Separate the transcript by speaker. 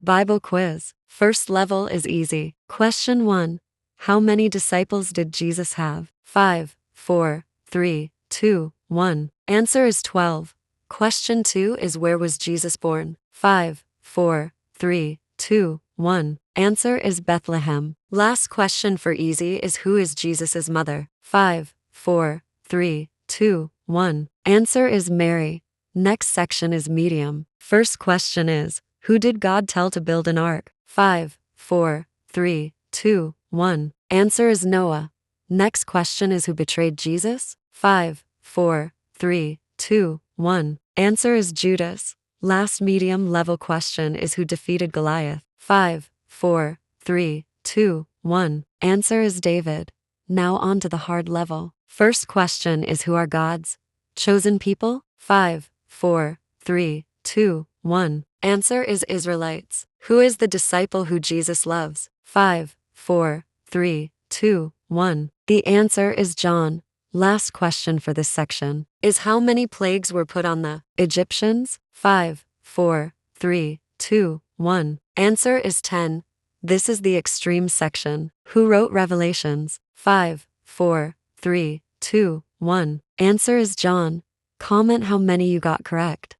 Speaker 1: Bible quiz. First level is easy. Question 1. How many disciples did Jesus have? 5, 4, 3, 2, 1. Answer is 12. Question 2 is where was Jesus born? 5, 4, 3, 2, 1. Answer is Bethlehem. Last question for easy is who is Jesus' mother? 5, 4, 3, 2, 1. Answer is Mary. Next section is medium. First question is, who did God tell to build an ark? 5, 4, 3, 2, 1. Answer is Noah. Next question is who betrayed Jesus? 5, 4, 3, 2, 1. Answer is Judas. Last medium level question is who defeated Goliath? 5, 4, 3, 2, 1. Answer is David. Now on to the hard level. First question is who are God's chosen people? 5, 4, 3, 2, 1. Answer is Israelites. Who is the disciple who Jesus loves? 5, 4, 3, 2, 1. The answer is John. Last question for this section is how many plagues were put on the Egyptians? 5, 4, 3, 2, 1. Answer is 10. This is the extreme section. Who wrote Revelations? 5, 4, 3, 2, 1. Answer is John. Comment how many you got correct.